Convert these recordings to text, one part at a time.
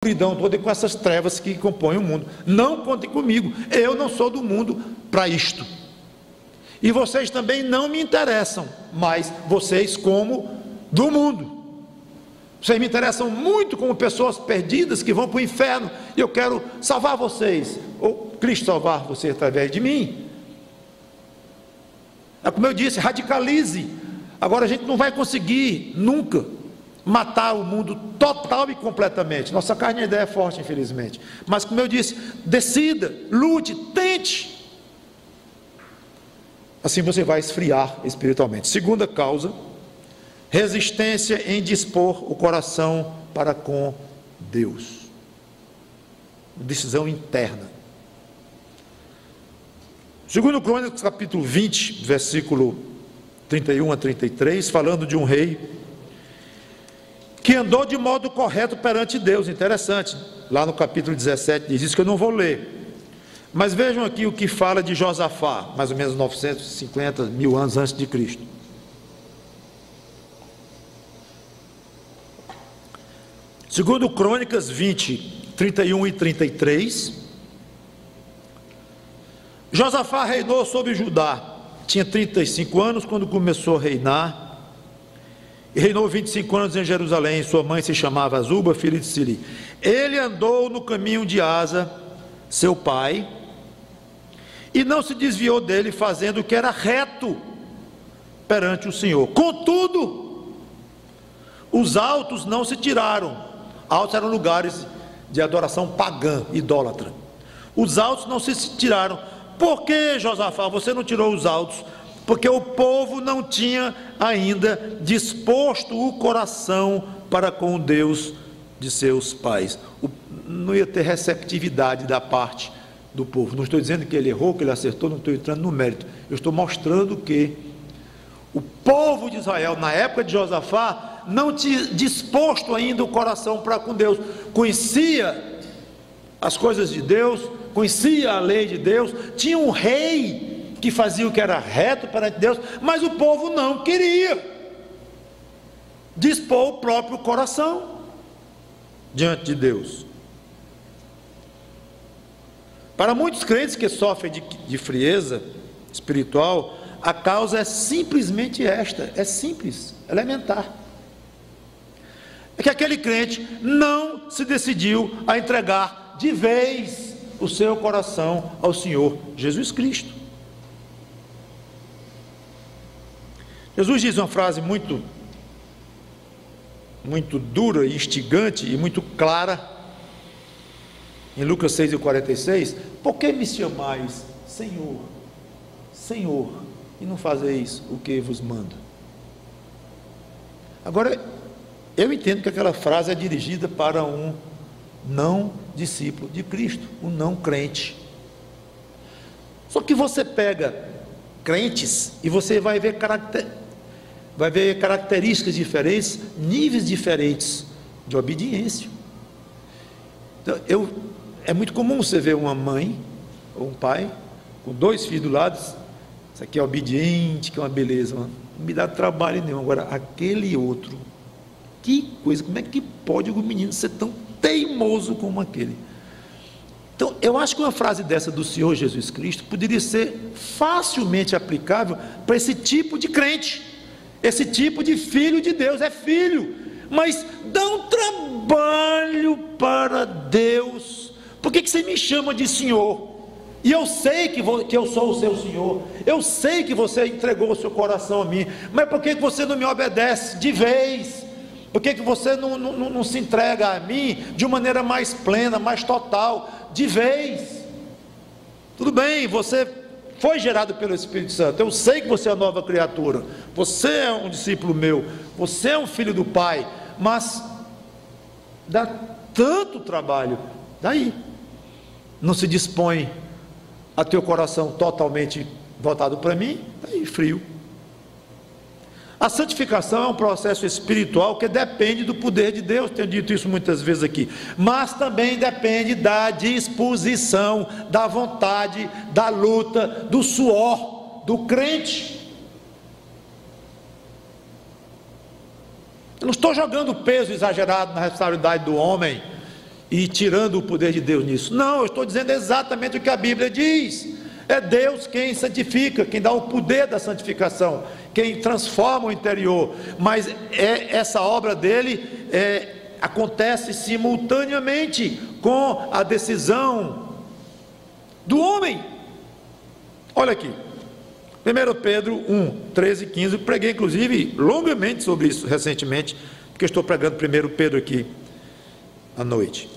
escuridão toda e com essas trevas que compõem o mundo. Não contem comigo, eu não sou do mundo para isto. E vocês também não me interessam, mas vocês como do mundo. Vocês me interessam muito como pessoas perdidas que vão para o inferno, e eu quero salvar vocês, ou Cristo salvar vocês através de mim. É como eu disse, radicalize. Agora a gente não vai conseguir nunca matar o mundo total e completamente. Nossa carne ainda é forte, infelizmente. Mas como eu disse, decida, lute, tente. Assim você vai esfriar espiritualmente. Segunda causa, resistência em dispor o coração para com Deus. Decisão interna. Segundo Crônicas, capítulo 20, versículo 31 a 33, falando de um rei que andou de modo correto perante Deus. Interessante, lá no capítulo 17 diz isso, que eu não vou ler. Mas vejam aqui o que fala de Josafá, mais ou menos 950 mil anos antes de Cristo. Segundo Crônicas 20, 31 e 33, Josafá reinou sobre Judá, tinha 35 anos quando começou a reinar, e reinou 25 anos em Jerusalém. Sua mãe se chamava Azuba, filha de Sili. Ele andou no caminho de Asa, seu pai, e não se desviou dele, fazendo o que era reto perante o Senhor. Contudo, os altos não se tiraram. Altos eram lugares de adoração pagã, idólatra. Os altos não se tiraram. Por que, Josafá, você não tirou os altos? Porque o povo não tinha ainda disposto o coração para com o Deus de seus pais. Não ia ter receptividade da parte do povo. Não estou dizendo que ele errou, que ele acertou, não estou entrando no mérito. Eu estou mostrando que o povo de Israel, na época de Josafá, não tinha disposto ainda o coração para com Deus. Conhecia as coisas de Deus, conhecia a lei de Deus, tinha um rei que fazia o que era reto perante Deus, mas o povo não queria dispor o próprio coração diante de Deus. Para muitos crentes que sofrem de frieza espiritual, a causa é simplesmente esta, é simples, elementar. É que aquele crente não se decidiu a entregar de vez o seu coração ao Senhor Jesus Cristo. Jesus diz uma frase muito dura e instigante e muito clara, em Lucas 6,46, por que me chamais Senhor, Senhor, e não fazeis o que vos mando? Agora, eu entendo que aquela frase é dirigida para um não discípulo de Cristo, um não crente. Só que você pega crentes e você vai ver características diferentes, níveis diferentes de obediência. Então, é muito comum você ver uma mãe ou um pai com 2 filhos do lado. Isso aqui é obediente, que é uma beleza, não me dá trabalho nenhum. Agora, aquele outro, que coisa, como é que pode o menino ser tão teimoso como aquele? Então, eu acho que uma frase dessa do Senhor Jesus Cristo poderia ser facilmente aplicável para esse tipo de crente, esse tipo de filho de Deus. É filho, mas dá um trabalho para Deus. Por que você me chama de Senhor? E eu sei que eu sou o seu Senhor, eu sei que você entregou o seu coração a mim, mas por que você não me obedece de vez? Por que você não se entrega a mim de uma maneira mais plena, mais total, de vez? Tudo bem, você foi gerado pelo Espírito Santo, eu sei que você é uma nova criatura, você é um discípulo meu, você é um filho do Pai, mas dá tanto trabalho, daí não se dispõe a ter o coração totalmente voltado para mim, daí frio. A santificação é um processo espiritual que depende do poder de Deus, tenho dito isso muitas vezes aqui, mas também depende da disposição, da vontade, da luta, do suor do crente. Eu não estou jogando peso exagerado na responsabilidade do homem e tirando o poder de Deus nisso. Não, eu estou dizendo exatamente o que a Bíblia diz. É Deus quem santifica, quem dá o poder da santificação, quem transforma o interior. Mas essa obra dele acontece simultaneamente com a decisão do homem. Olha aqui, 1 Pedro 1, 13 e 15, preguei inclusive longamente sobre isso recentemente, porque estou pregando 1 Pedro aqui à noite,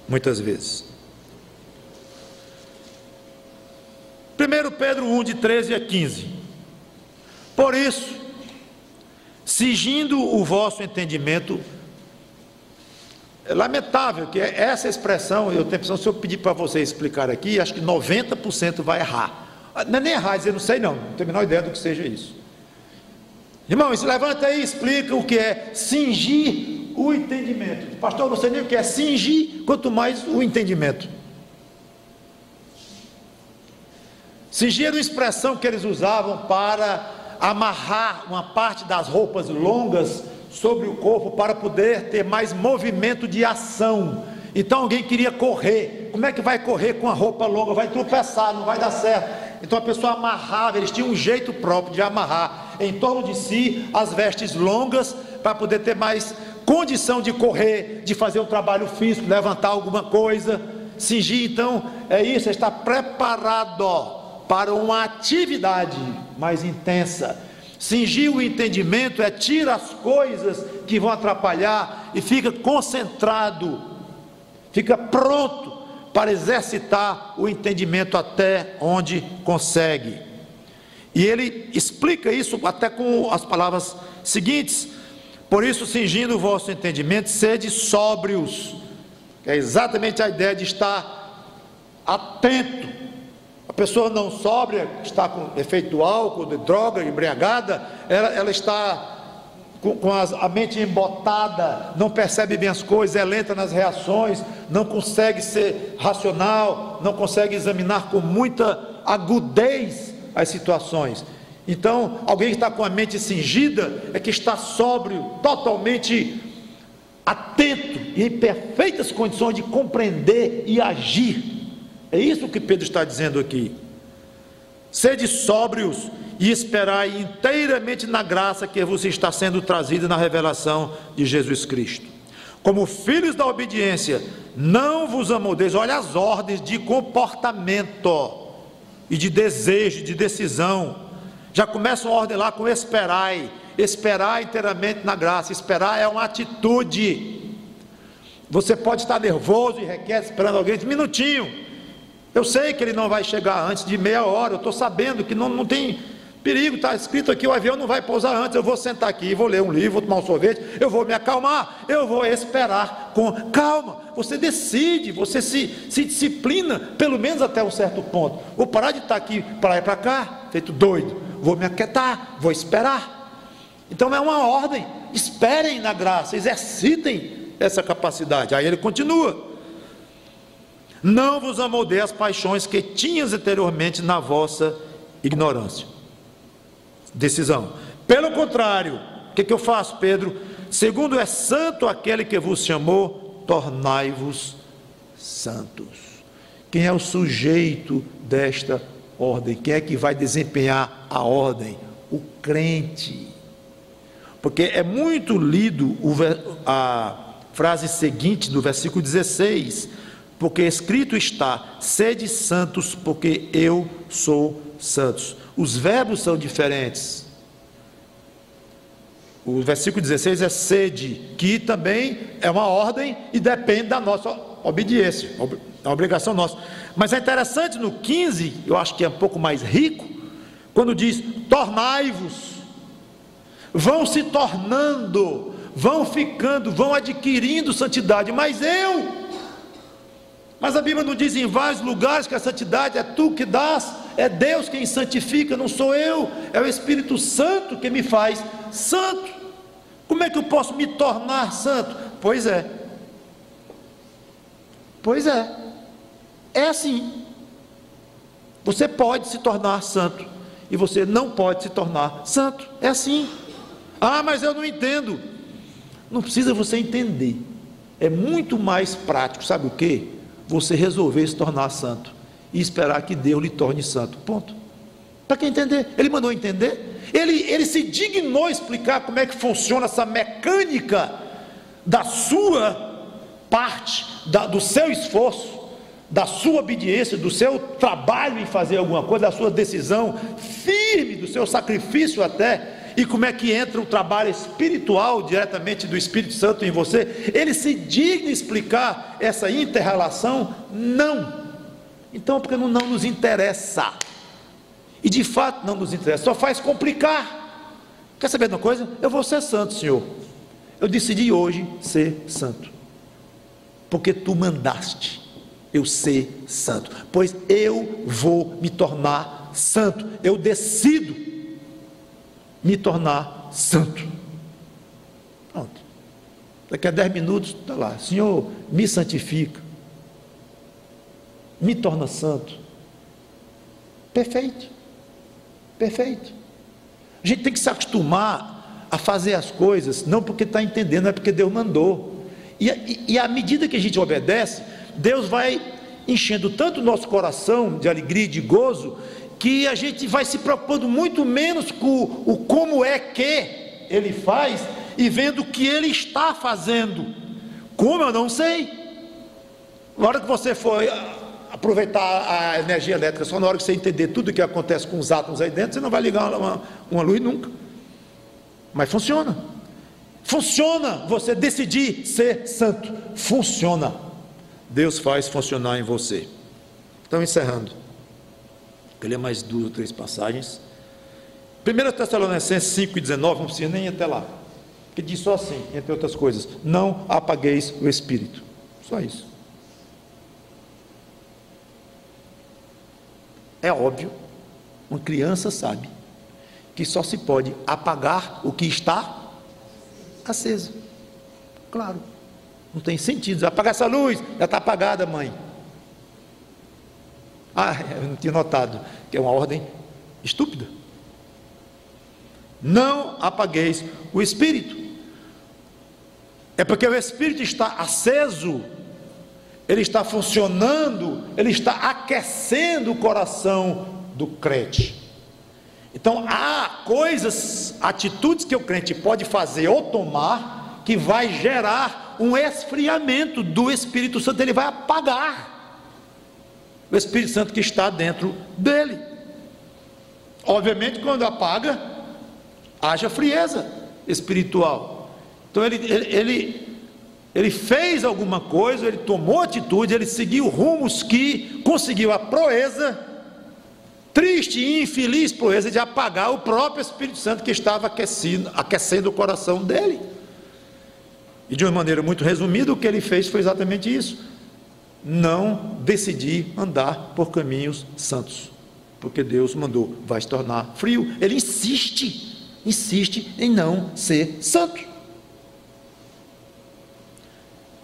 muitas vezes. 1 Pedro 1, de 13 a 15, por isso, cingindo o vosso entendimento. É lamentável que essa expressão, eu tenho a impressão, se eu pedir para você explicar aqui, acho que 90% vai errar. Não é nem errar, dizer não sei não tenho a menor ideia do que seja isso. Irmãos, levanta aí e explica o que é cingir o entendimento. Pastor, eu não sei nem o que é cingir, quanto mais o entendimento. Cingir era uma expressão que eles usavam para amarrar uma parte das roupas longas sobre o corpo para poder ter mais movimento de ação. Então alguém queria correr, como é que vai correr com a roupa longa? Vai tropeçar, não vai dar certo. Então a pessoa amarrava, eles tinham um jeito próprio de amarrar em torno de si as vestes longas, para poder ter mais condição de correr, de fazer um trabalho físico, levantar alguma coisa. Cingir, então, é isso, é estar preparado para uma atividade mais intensa. Cingir o entendimento é tira as coisas que vão atrapalhar e fica concentrado, fica pronto para exercitar o entendimento até onde consegue. E ele explica isso até com as palavras seguintes: por isso, cingindo o vosso entendimento, sede sóbrios, que é exatamente a ideia de estar atento. A pessoa não sóbria, está com efeito do álcool, de droga, embriagada, ela está com a mente embotada, não percebe bem as coisas, é lenta nas reações, não consegue ser racional, não consegue examinar com muita agudez as situações. Então, alguém que está com a mente cingida é que está sóbrio, totalmente atento e em perfeitas condições de compreender e agir. É isso que Pedro está dizendo aqui. Sede sóbrios e esperai inteiramente na graça que vos está sendo trazida na revelação de Jesus Cristo. Como filhos da obediência, não vos amoldeis. Olha as ordens de comportamento e de desejo, de decisão. Já começa uma ordem lá com esperai. Esperar inteiramente na graça. Esperar é uma atitude. Você pode estar nervoso e requer esperando alguém, um minutinho. Eu sei que ele não vai chegar antes de meia hora, eu estou sabendo que não tem perigo, está escrito aqui, o avião não vai pousar antes, eu vou sentar aqui, vou ler um livro, vou tomar um sorvete, eu vou me acalmar, eu vou esperar com calma. Você decide, você se disciplina, pelo menos até um certo ponto. Vou parar de estar aqui para lá e para cá, feito doido, vou me aquietar, vou esperar. Então é uma ordem, esperem na graça, exercitem essa capacidade. Aí ele continua: não vos amoldei as paixões que tinhas anteriormente na vossa ignorância. Decisão. Pelo contrário, o que eu faço, Pedro? Segundo é santo aquele que vos chamou, tornai-vos santos. Quem é o sujeito desta ordem? Quem é que vai desempenhar a ordem? O crente. Porque é muito lido a frase seguinte do versículo 16: porque escrito está, sede santos, porque eu sou santos. Os verbos são diferentes. O versículo 16 é sede, que também é uma ordem e depende da nossa obediência, da obrigação nossa. Mas é interessante no 15, eu acho que é um pouco mais rico, quando diz tornai-vos, vão se tornando, vão ficando, vão adquirindo santidade. Mas a Bíblia não diz em vários lugares que a santidade é tu que dás, é Deus quem santifica, não sou eu, é o Espírito Santo que me faz santo. Como é que eu posso me tornar santo? Pois é, é assim. Você pode se tornar santo e você não pode se tornar santo, é assim. Ah, mas eu não entendo. Não precisa você entender, É muito mais prático, sabe o quê? Você resolver se tornar santo e esperar que Deus lhe torne santo, ponto. Para quem entender, ele mandou entender, ele se dignou a explicar como é que funciona essa mecânica da sua parte, do seu esforço, da sua obediência, do seu trabalho em fazer alguma coisa, da sua decisão firme, do seu sacrifício até, e como é que entra o trabalho espiritual diretamente do Espírito Santo em você. Ele se digna explicar essa inter-relação? Não. Então, porque não nos interessa, e de fato não nos interessa, só faz complicar. Quer saber de uma coisa? Eu vou ser santo, Senhor. Eu decidi hoje ser santo, porque tu mandaste eu ser santo, pois eu vou me tornar santo, eu decido me tornar santo. Pronto. Daqui a 10 minutos está lá: Senhor, me santifica, me torna santo. Perfeito, perfeito. A gente tem que se acostumar a fazer as coisas, não porque está entendendo, é porque Deus mandou, e à medida que a gente obedece, Deus vai enchendo tanto o nosso coração de alegria e de gozo, que a gente vai se preocupando muito menos com o como é que Ele faz, e vendo o que Ele está fazendo. Como eu não sei. Na hora que você for aproveitar a energia elétrica, só na hora que você entender tudo o que acontece com os átomos aí dentro, você não vai ligar uma luz nunca. Mas funciona. Funciona você decidir ser santo. Funciona. Deus faz funcionar em você. Então, encerrando, vou ler mais 2 ou 3 passagens. 1 Tessalonicenses 5:19, não precisa nem ir até lá, que diz só assim, entre outras coisas: não apagueis o Espírito. Só isso. É óbvio, uma criança sabe que só se pode apagar o que está aceso. Claro, não tem sentido apagar essa luz, já está apagada, mãe. Eu não tinha notado, que é uma ordem estúpida. Não apagueis o Espírito. É porque o Espírito está aceso, ele está funcionando, ele está aquecendo o coração do crente. Então há coisas, atitudes que o crente pode fazer ou tomar, que vai gerar um esfriamento do Espírito Santo. Ele vai apagar o Espírito Santo que está dentro dele. Obviamente, quando apaga, haja frieza espiritual. Então ele fez alguma coisa, ele tomou atitude, ele seguiu rumos que conseguiu a proeza, triste e infeliz proeza, de apagar o próprio Espírito Santo que estava aquecendo o coração dele. E de uma maneira muito resumida, o que ele fez foi exatamente isso: não decidir andar por caminhos santos, porque Deus mandou, vai se tornar frio. Ele insiste em não ser santo.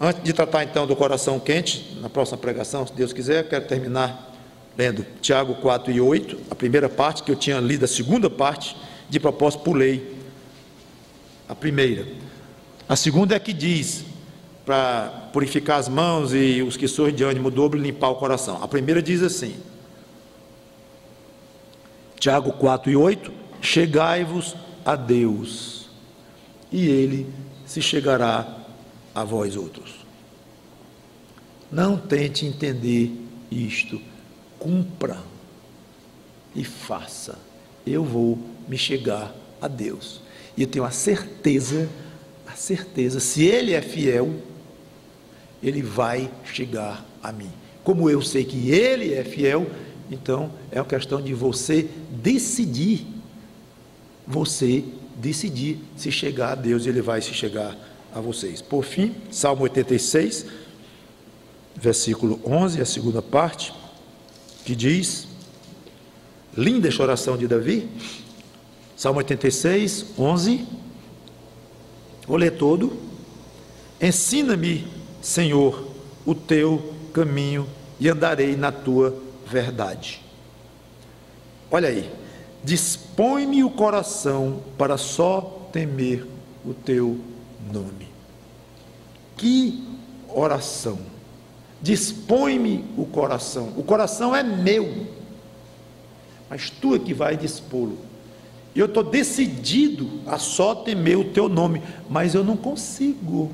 Antes de tratar então do coração quente, na próxima pregação, se Deus quiser, eu quero terminar lendo Tiago 4:8, a primeira parte, que eu tinha lido a segunda parte, de propósito pulei a primeira. A segunda é que diz para purificar as mãos e os que sois de ânimo dobre, limpar o coração. A primeira diz assim, Tiago 4:8: chegai-vos a Deus, e Ele se chegará a vós outros. Não tente entender isto, cumpra e faça. Eu vou me chegar a Deus, e eu tenho a certeza, se Ele é fiel, Ele vai chegar a mim. Como eu sei que Ele é fiel, então é uma questão de você decidir se chegar a Deus, e Ele vai se chegar a vocês. Por fim, Salmo 86, versículo 11, a segunda parte, que diz, linda esta oração de Davi, Salmo 86, 11, vou ler todo. Ensina-me, Senhor, o teu caminho, e andarei na tua verdade. Olha aí, dispõe-me o coração para só temer o teu nome. Que oração. Dispõe-me o coração. O coração é meu, mas tu é que vai dispô-lo. E eu estou decidido a só temer o teu nome, mas eu não consigo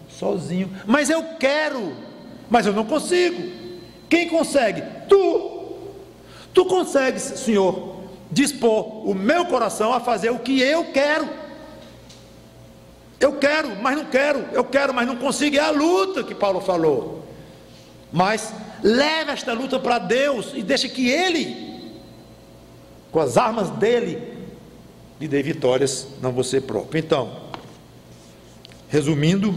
sozinho. Mas eu quero, mas eu não consigo. Quem consegue? Tu consegues, Senhor, dispor o meu coração a fazer o que eu quero. Eu quero, mas não quero. Eu quero, mas não consigo. É a luta que Paulo falou. Mas leva esta luta para Deus e deixa que Ele, com as armas dele, lhe dê vitórias, não você próprio. Então, resumindo,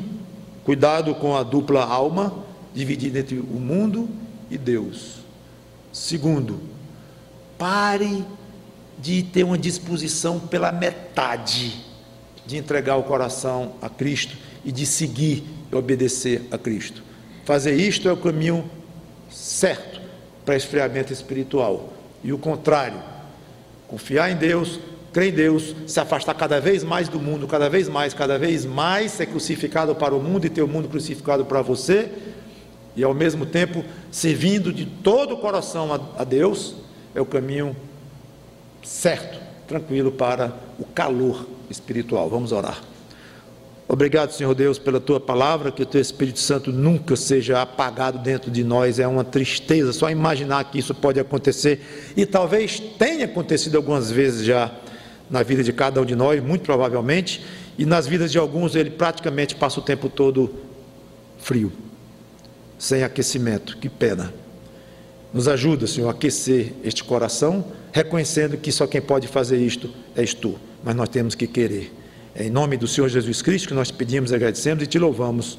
cuidado com a dupla alma, dividida entre o mundo e Deus. Segundo, pare de ter uma disposição pela metade, de entregar o coração a Cristo e de seguir e obedecer a Cristo. Fazer isto é o caminho certo para esfriamento espiritual. E o contrário, confiar em Deus, crer em Deus, se afastar cada vez mais do mundo, cada vez mais ser crucificado para o mundo e ter o mundo crucificado para você, e ao mesmo tempo servindo de todo o coração a Deus, é o caminho certo, tranquilo para o calor espiritual. Vamos orar. Obrigado, Senhor Deus, pela Tua palavra, que o Teu Espírito Santo nunca seja apagado dentro de nós. É uma tristeza só imaginar que isso pode acontecer, e talvez tenha acontecido algumas vezes já na vida de cada um de nós, muito provavelmente, e nas vidas de alguns ele praticamente passa o tempo todo frio, sem aquecimento. Que pena. Nos ajuda, Senhor, a aquecer este coração, reconhecendo que só quem pode fazer isto és Tu, mas nós temos que querer. É em nome do Senhor Jesus Cristo que nós pedimos, agradecemos e Te louvamos.